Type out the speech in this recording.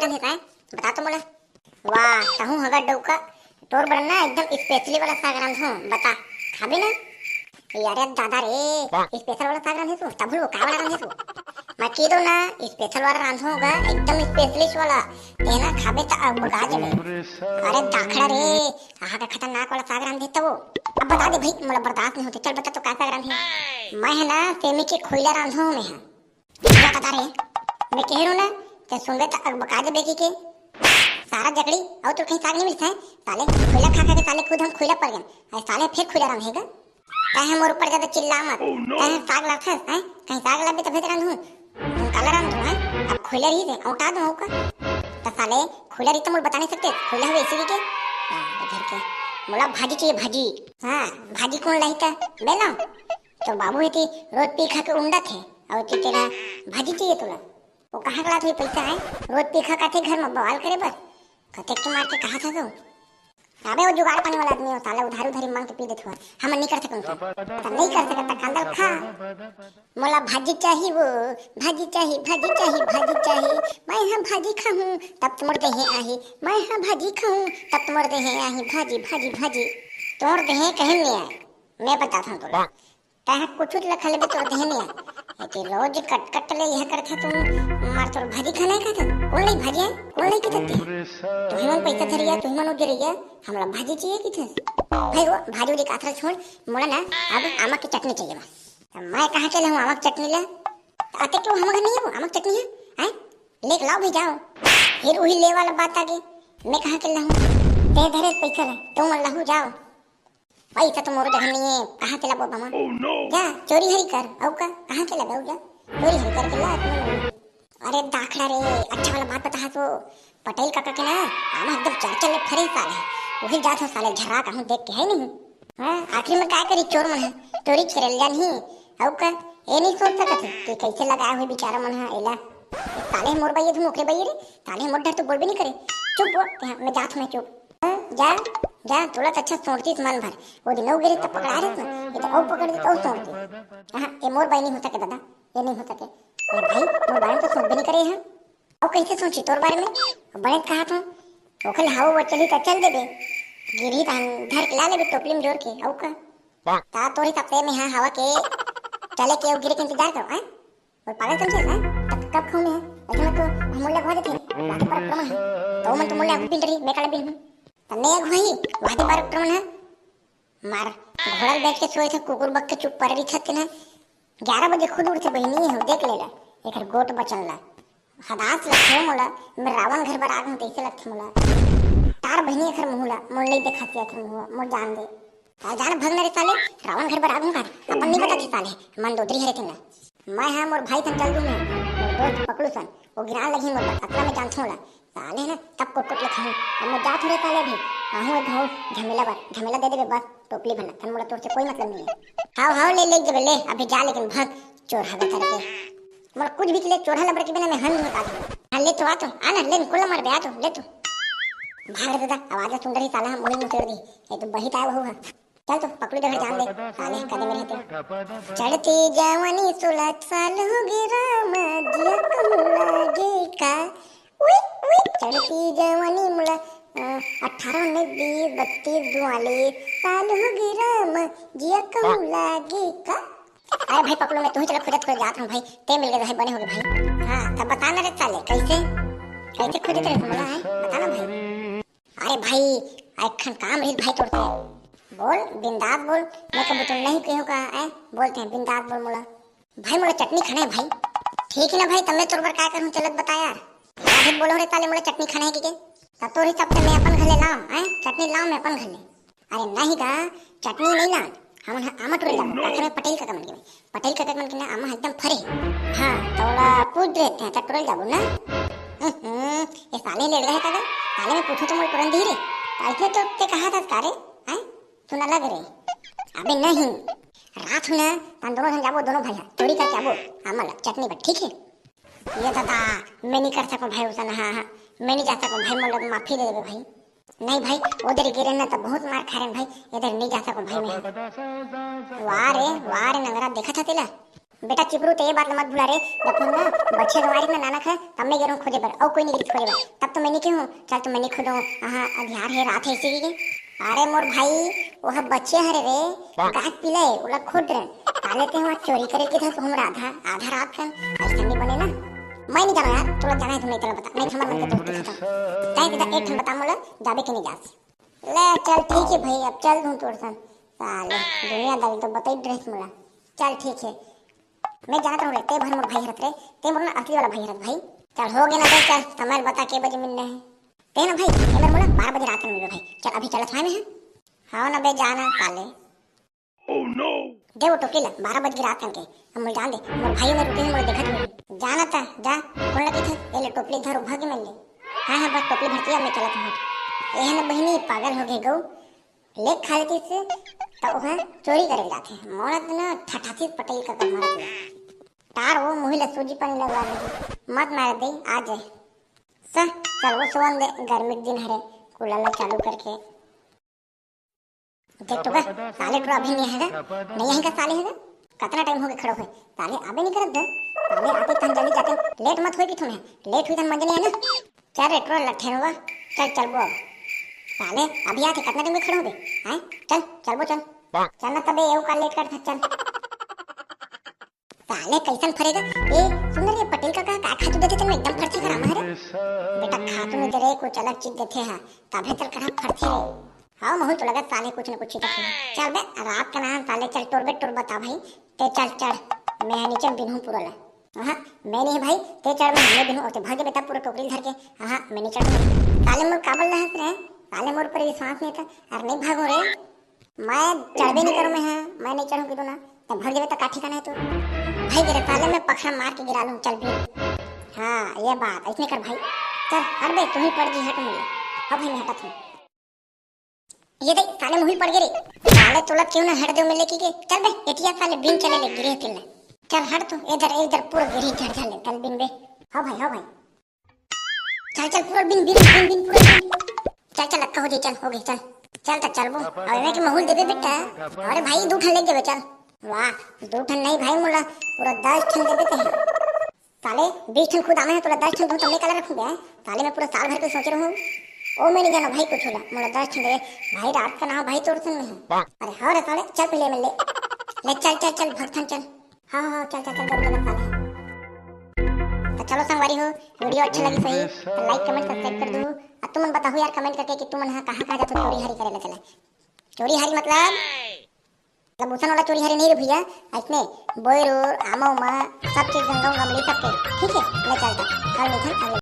रंधे काय बता तो मोला। वाह तहु हगा डौका तोर बर ना एकदम स्पेशली वाला साग रांधो बता खाबे ना। यार दादा रे स्पेशल वाला साग रांधे तू तब वो का वाला रांधे तू मैं की दो ना स्पेशल वाला रांधो होगा एकदम स्पेशलिस्ट वाला ते ना खाबे त अब बगा जेबे। अरे दाखड़ा रे आहा का खतरनाक वाला साग रांधे त वो अब बता दे भाई मोला बर्दाश्त नहीं होते। चल बता तो का साग रांधे। मैं है ना सेमी के खोइला रांधो में है बता रे मैं कह रहा ना ते सुनबे त अब बगा जेबे की के सारा जकड़ी और तो कहीं साग नहीं मिलता है साले खोइला खा खा के साले खुद हम खोइला पड़ गए साले फिर खोइला रांधेगा कहे मोर ऊपर ज्यादा चिल्ला मत कहे साग लाखस है कहीं साग लाबे त भेज रांधू तुम काला रांधू है अब खोइला रही से औटा दो का त साले खोइला रही तो मोर बता नहीं सकते खोइला हुए इसी के इधर के मोला भाजी चाहिए भाजी। हां भाजी कौन लाई था बेला तो बाबू है थी रोज पी खा के उंडा थे और तेरा भाजी चाहिए तुला वो कहाँ गला था पैसा है रोज पी खा के घर में बवाल करे बस कते के मार के कहा था तो अबे वो जुगाड़ पानी वाला आदमी हो साला उधार उधारी मांग के पी देत हुआ हम नहीं कर सकते तो नहीं कर सकता कांदल खा मोला भाजी चाहिए वो भाजी चाहिए भाजी चाहिए भाजी चाहिए मैं हां भाजी खाऊं तब तुमर देहे आही मैं हां भाजी खाऊं तब तुमर देहे आही भाजी भाजी भाजी तोर देहे कहीं नहीं आए मैं बताता हूं तोला कहा कुछ लखा लेबे तोर देहे नहीं आए कि रोज कट कट ले यह करथे तुम मार तोर भाजी खाना है का कौन लाई भाजी है कौन लाई कितते तो हिमन पैसा धरिया तो हिमन उधर रहिया हमरा भाजी चाहिए कि थे भाई वो भाजी दी काथरा छोड़ मोला ना अब आमा की चटनी चाहिए बस मैं कहां के लाऊं आमा की चटनी ला आते क्यों हम घर नहीं है आमा की चटनी है लेके लाओ भी जाओ फिर वही ले वाला बात आ गई मैं कहां के लाऊं ते धरे पैसा ले तुम लाहू जाओ पैसा तो मोर जगह नहीं है कहां के लाबो मामा जा चोरी हरी कर औ का कहां के लाबो जा चोरी हरी कर के ला अरे दाखड़ा रे अच्छा वाला बात बता तो पटेल काका के ना आमा एकदम चर्चा ले फरे साले वही जात हो साले झरा कहूं देख के है नहीं। हां आखिर में काय करी चोर मन है चोरी करल जा नहीं औ का ए नहीं सोच सकत कि कैसे लगाया हुई बेचारा मन है एला साले मोर बइये तुम ओकरे बइये रे साले मोर डर तो बोल भी नहीं करे चुप बोल मैं जात हूं चुप जा जा थोड़ा अच्छा सोचती मन भर वो दिन गिरे तब पकड़ा रहे ना ये तो और पकड़ दे तो सोचती हां ये मोर बाई नहीं होता के दादा ये नहीं होता के भाई मोर बारे में तो सोच भी नहीं करे हैं और कैसे सोची तोर बारे में बड़े कहा था ओखल हाव वो चली त चल दे बे गिरी तान धर के ला ले टोपली में जोड़ के औ का ता तोरी तपे में हां हवा के चले के गिरे के इंतजार करो हैं और पागल समझे हैं तब कब खाऊं मैं ऐसे में तो मोला घोड़े थे वादी पर क्रम है तो मन तो मोला बिन रही मैं काला बिन तन्ने घोई वादी पर क्रम है मार घोड़ा बैठ के सोए थे कुकुर बक के चुप पर रही छत ना 11 बजे खुद उठ के बहनी है देख लेला एकर गोट बचन ला हदास लखे मोला मैं रावण घर पर आ गई तैसे लखे मोला तार बहनी घर मुहला मोल नहीं देखाती है मुंह मोल जान दे ता जान भगने रे साले रावण घर पर आ गई अपन नहीं बता थी साले मन दोदरी हरे थे ना मैं हां मोर भाई थन चल दूं मैं मोर दोस्त पकड़ू सन वो गिरा लगी मोर अतला में जान छोड़ा साले ना तब कोट कोट लखा अब मैं जा थोड़े साले भी आहू धो झमेला दे दे बस टोपली भला थन मोला तोर से कोई मतलब नहीं है हां ले ले जब ले अभी जा लेकिन भाग चोर हगा करके मोर कुछ भी ले चोर हला के बिना मैं हन होता हां ले तो आ तो आना ले कुल मार बे आ तो ले तो भाग दादा आवाज सुन रही साला मुड़ी में उतर दी ये तो बही ताव हुआ चल तो पकड़ू जगह जान दे साले कदम में रहते चढ़ती जवानी 16 साल हो गए राम जिया कम लागे का उई उई चढ़ती जवानी मुला 18 19 20 32 44 साल हो गए राम जिया कम लागे का। अरे भाई पकड़ो मैं तुम्हें चला खुद जाता हूं भाई ते मिल गए भाई बने होगे भाई हां तब बताना रे साले कैसे कैसे खुद तेरे को मिला है बताना भाई। अरे भाई आखन काम रही भाई तोड़ते बोल बिंदास बोल मैं कब तो नहीं कहूं का है बोलते हैं बिंदास बोल मोला भाई मोला चटनी खाना है भाई ठीक है ना भाई तब मैं तोर पर क्या करूं चलत बता यार अभी बोलो रे साले मोला चटनी खाना है कि तब तो हिसाब से मैं अपन घले लाऊं हैं चटनी लाऊं मैं अपन घले अरे नहीं का चटनी नहीं ला हम आमा टोरे ला आखिर में पटेल का कमन के पटेल का कमन के ना आमा एकदम फरे हां तोला पूछ देते हैं तब टोरे जाबो ना ये साले ले रहे था साले में पूछो तो मोल तुरंत ही रे ऐसे तो ते कहा था सारे हैं सुना लग रे अबे नहीं रात हुना हम दोनों जाबो दोनों भाई चोरी करके आबो आमला चटनी पर ठीक है ये दादा मैं नहीं कर सकूं भाई उसन हां मैं नहीं जा सकूं भाई मोला माफी दे दे भाई नहीं भाई उधर गिरे ना तो बहुत मार खा रहे भाई इधर नहीं जा सकूं भाई मैं वारे नंगरा देखा था तेला बेटा चिपरू तो ये बात मत भूला रे, जब तुम ना बच्चे तुम्हारे ना नानक है तब मैं गेलूं खोजे बर, और कोई नहीं गेली खोजे बर, तब तो मैं नहीं क्यों चल तो मैं नहीं खोदूं। हां अधियार है रात है इसी की। अरे मोर भाई वह बच्चे हरे रे गाछ पिले उला खोद रे काले ते वहां चोरी करे के था तो हमरा आधा आधा रात का ऐसा नहीं बने ना। मैं नहीं जाना यार, तोला जाना है तो नहीं चला बता, नहीं हमर मन के दोस्त था ताई के एक ठन बता मोला जाबे के नहीं जास। ले चल ठीक है भाई, अब चल दूं तोर सन साले दुनियादारी तो बताई ड्रेस मोला। चल ठीक है मैं जानता हूँ ते भर मोर भाई हरत रे, ते मोर ना असली वाला भाई हरत भाई। चल हो गया ना भाई, चल समय बता के बजे मिलना है ते ना भाई, एमर मोला 12 बजे रात में मिलो भाई। चल अभी चलत है मैं। हां ना बे जाना साले। ओह नो दे वो टोकरी ला 12 बजे रात के हम मोल जान दे मोर भाई में रुके मोल देखत नहीं जाना था जा कौन लगी था ये ले टोकरी धर भाग में ले। हां बस टोकरी भरती मैं चलत हूं। ये है ना बहनी पागल हो गई गौ ले खा लेती से तो वह चोरी करे जाते हैं मोरत ना ठठाती पटेल का मारत तार वो मुही ले सूजी पानी लगवा दे मत मार दे आ जाए सा। चल वो सोन दे गर्मी के दिन हरे कूलर चालू करके देख तो साले तो अभी नहीं है नहीं यहीं का साले है कितना टाइम हो गया खड़ो है साले अबे नहीं करत दे साले आते तन जल्दी जाते लेट मत होई कि तुम्हें लेट हुई तन मंजले है ना। चल रेट्रो लट्ठे हुआ चल वो साले अभी आते कितना टाइम में खड़े हो गए हैं। चल वो चल ना तबे एव का लेट कर चल साले कैसन फरेगा ए सुंदर ये पटेल का खातू देते तुम एकदम फरथे कर हमारे बेटा खातू में तेरे कुछ अलग चीज देते हैं तबे चल कर फरथे रे। हां महू तो लगा साले कुछ न कुछ देते चल बे रात का ना साले चल टोर बता भाई ते चल मैं नीचे बिनहू पूरा ला। हां मैं नहीं भाई ते चढ़ मैं बिनहू और भाग बेटा पूरा टोकरी धर के। हां मैं नहीं चढ़ साले मोर काबल रहत रे साले मोर पर विश्वास नहीं था और नहीं भागो रे मैं चढ़बे नहीं करूं मैं नहीं चढ़ूं कि ना तो भाग जावे तो काठी का नहीं तो भाई गिरे साले में पखड़ा मार के गिरा लूं चल भी। हां ये बात ऐसे कर भाई चल हट बे तू ही पड़ जी हट मुझे अब भाई मैं हटत हूं। ये देख साले मुही पड़ गए रे साले तोला क्यों ना हट दे मिले की के चल बे एटिया साले बिन चले ले गिरे तिल चल हट तू इधर पूरा गिरी चढ़ चल चल बिन बे। हां भाई चल पूरा बिन पूरा चल लक्का हो जाए चल हो गई चल तो चल वो और मैं के महूल देबे बेटा। अरे भाई 2 ठन ले देबे चल वाह 2 ठन नहीं भाई मोला पूरा 10 ठन देबे ते साले 20 ठन खुद आमे है तोला 10 ठन तो मैं कला रखूंगा साले मैं पूरा साल भर के सोच रहा हूं ओ मैं नहीं जाना भाई कुछ होला मोला 10 ठन दे भाई रात का ना भाई तोर सुन में है। अरे हां रे साले चल पहले ले चल भगथन चल। हां चल कर साले तो चलो संगवारी हो वीडियो अच्छा लगी सही तो लाइक कमेंट सब्सक्राइब कर दो। अब तुम बताओ यार कमेंट करके कि तुम कहां जाते चोरी हरी करे चला चोरी हरी मतलब उसन वाला चोरी हरी नहीं रे भैया ऐसने बोर आमो मा सब चीज गंगा गमली सब के ठीक है ले चलता कल मिथन